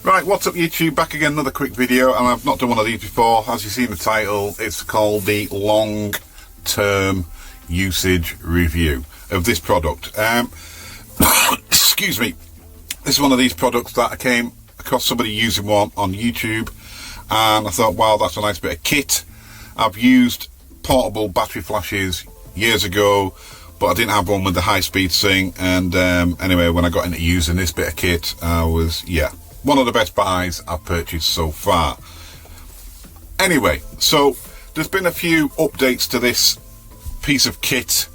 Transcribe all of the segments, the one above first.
Right, what's up YouTube? Back again, another quick video, and I've not done one of these before. As you see in the title, it's called the long-term usage review of this product. Excuse me. This is one of these products that I came across somebody using one on YouTube, and I thought, wow, that's a nice bit of kit. I've used portable battery flashes years ago, but I didn't have one with the high-speed sync, and anyway, when I got into using this bit of kit, I was, one of the best buys I've purchased so far. Anyway, so there's been a few updates to this piece of kit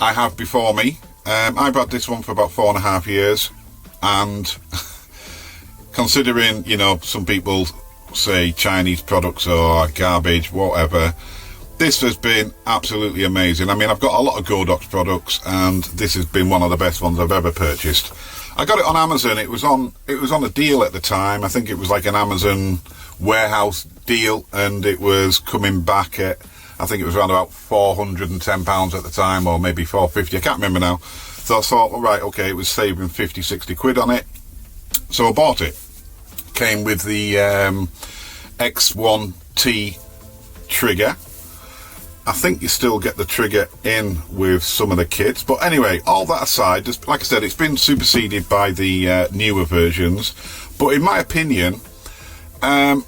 I have before me. I've had this one for about 4.5 years, and considering, you know, some people say Chinese products are garbage, whatever, this has been absolutely amazing. I mean, I've got a lot of Godox products, and this has been one of the best ones I've ever purchased. I got it on Amazon. It was on a deal at the time. I think it was like an Amazon warehouse deal, and it was coming back at, I think it was around about £410 at the time, or maybe £450. I can't remember now. So I thought, all right, okay, it was saving 50, 60 quid on it. So I bought it. Came with the X1T trigger. I think you still get the trigger in with some of the kits, but anyway, all that aside, just like I said, it's been superseded by the newer versions, but in my opinion, so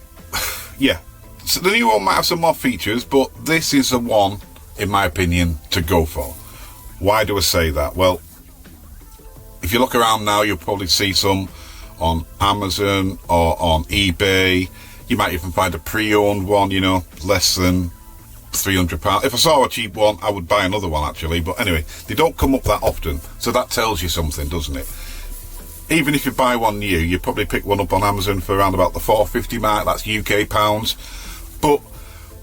the new one might have some more features, but this is the one, in my opinion, to go for. Why do I say that? Well, if you look around now, you'll probably see some on Amazon or on eBay. You might even find a pre-owned one, you know, less than £300. If I saw a cheap one, I would buy another one actually, but anyway, they don't come up that often, so that tells you something, doesn't it? Even if you buy one new, you probably pick one up on Amazon for around about the £450 mark. That's UK pounds. But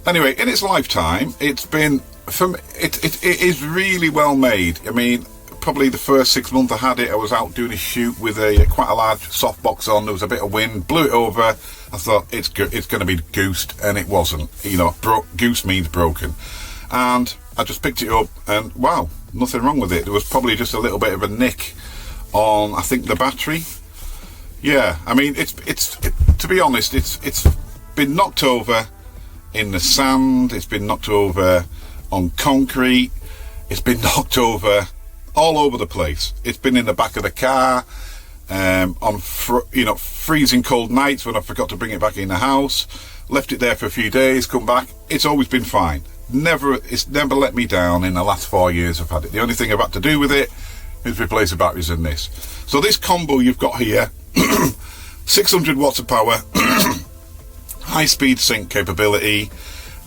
anyway, in its lifetime, it's been, it is really well made. I mean, probably the first 6 months I had it, I was out doing a shoot with quite a large softbox on. There was a bit of wind, blew it over. I thought it's going to be goosed, and it wasn't. You know, goose means broken. And I just picked it up, and wow, nothing wrong with it. There was probably just a little bit of a nick on, I think, the battery. Yeah, I mean, to be honest, it's been knocked over in the sand. It's been knocked over on concrete. It's been knocked over all over the place. It's been in the back of the car. On freezing cold nights when I forgot to bring it back in the house, left it there for a few days, come back, it's always been fine. It's never let me down in the last 4 years I've had it. The only thing I've had to do with it is replace the batteries in this. So this combo you've got here, 600 watts of power, high speed sync capability,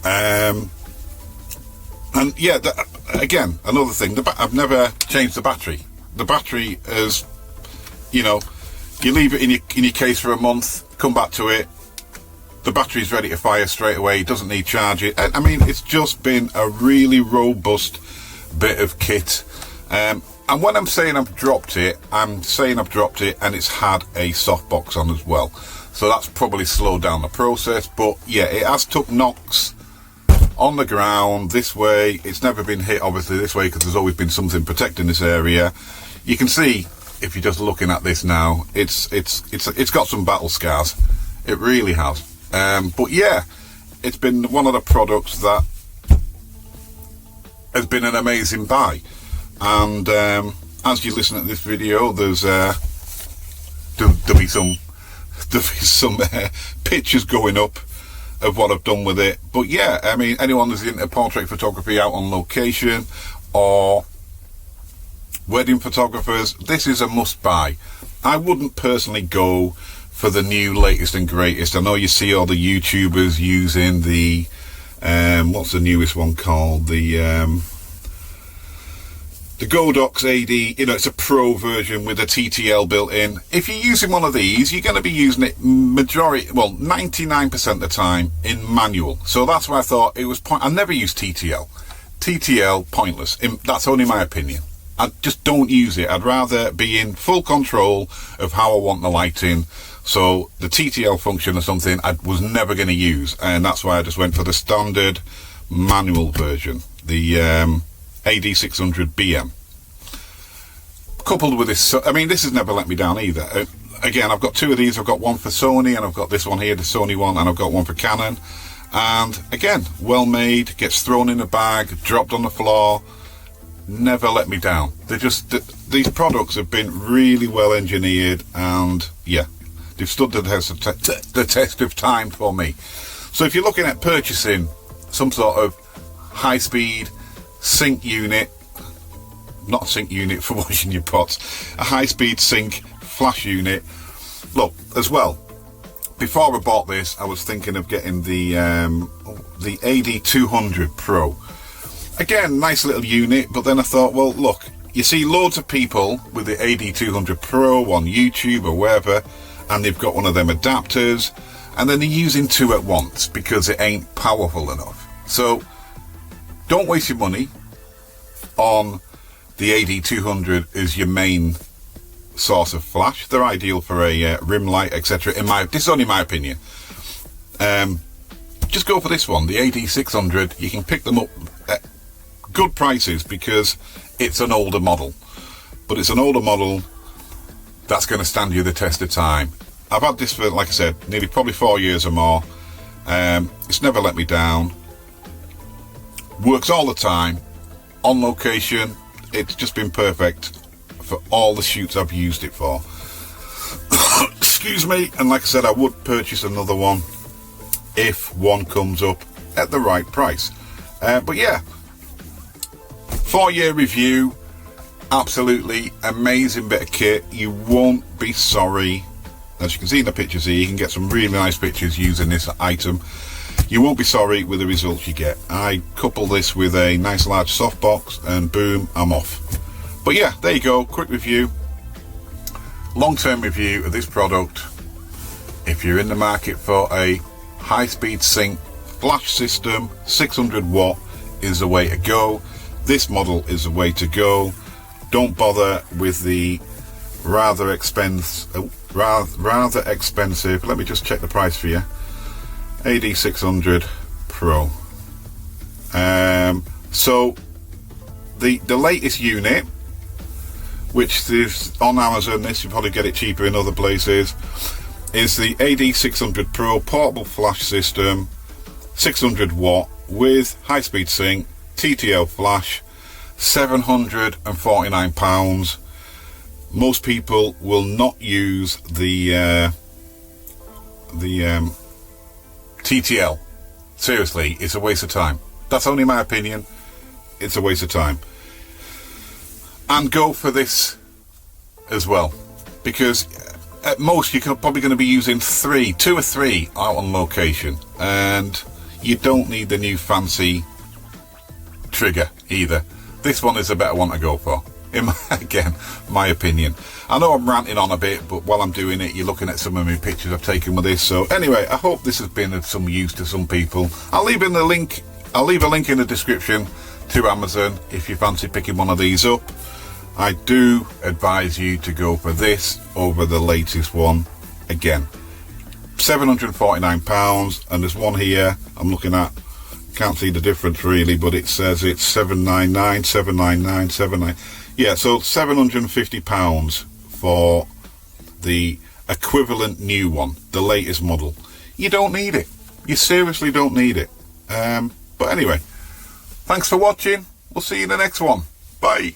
and yeah, again, another thing, I've never changed the battery. The battery is, you know, you leave it in your case for a month, come back to it, the battery's ready to fire straight away, it doesn't need charging. I mean, it's just been a really robust bit of kit. And when I'm saying I've dropped it, I'm saying I've dropped it and it's had a softbox on as well. So that's probably slowed down the process, but yeah, it has took knocks on the ground this way. It's never been hit obviously this way because there's always been something protecting this area. You can see, if you're just looking at this now, it's got some battle scars. It really has. But yeah, it's been one of the products that has been an amazing buy. And as you listen to this video, there'll be some pictures going up of what I've done with it. But yeah, I mean, anyone who's into portrait photography out on location or wedding photographers, this is a must buy. I wouldn't personally go for the new latest and greatest. I know you see all the YouTubers using the what's the newest one called, the Godox AD, you know, it's a pro version with a TTL built in. If you're using one of these, you're going to be using it 99% of the time in manual. So that's why I thought it was I never use TTL. TTL, pointless. That's only my opinion. I just don't use it. I'd rather be in full control of how I want the lighting. So the TTL function or something I was never going to use, and that's why I just went for the standard manual version, the AD600 BM. Coupled with this, I mean, this has never let me down either. again, I've got two of these. I've got one for Sony, and I've got this one here, the Sony one, and I've got one for Canon. And again, well made, gets thrown in a bag, dropped on the floor, never let me down. These products have been really well engineered, and yeah, they've stood the test of time for me. So if you're looking at purchasing some sort of high-speed sync unit, not a sync unit for washing your pots, a high-speed sync flash unit. Look, as well, before I bought this, I was thinking of getting the AD600 Pro. Again, nice little unit, but then I thought, well, look, you see loads of people with the AD600 Pro on YouTube or wherever, and they've got one of them adapters, and then they're using two at once because it ain't powerful enough. So don't waste your money on the AD600 as your main source of flash. They're ideal for a rim light, etc. This is only my opinion. Just go for this one, the AD600. You can pick them up at good prices because it's an older model, but it's an older model that's going to stand you the test of time. I've had this for, like I said, nearly probably 4 years or more. It's never let me down. Works all the time, on location. It's just been perfect for all the shoots I've used it for. Excuse me. And like I said, I would purchase another one if one comes up at the right price. But yeah, 4-year review, absolutely amazing bit of kit. You won't be sorry. As you can see in the pictures here, you can get some really nice pictures using this item. You won't be sorry with the results you get. I couple this with a nice large softbox and boom, I'm off. But yeah, there you go, quick review, long-term review of this product. If you're in the market for a high-speed sync flash system, 600 watt is the way to go. This model is the way to go. Don't bother with the rather expensive, let me just check the price for you, AD600 Pro. So the latest unit, which is on Amazon, this you probably get it cheaper in other places, is the AD600 Pro portable flash system, 600 watt with high speed sync, TTL flash, £749. Most people will not use the TTL. Seriously, it's a waste of time. That's only my opinion. It's a waste of time. And go for this as well, because at most you're probably going to be using 2 or 3 out on location, and you don't need the new fancy trigger either. This one is a better one to go for, in my opinion. I know I'm ranting on a bit, but while I'm doing it, you're looking at some of my pictures I've taken with this. So anyway, I hope this has been of some use to some people. I'll leave a link in the description to Amazon if you fancy picking one of these up. I do advise you to go for this over the latest one. Again, £749, and there's one here I'm looking at. Can't see the difference really, but it says it's £799. Yeah, so £750 for the equivalent new one, the latest model. You don't need it. You seriously don't need it. But anyway, thanks for watching. We'll see you in the next one. Bye.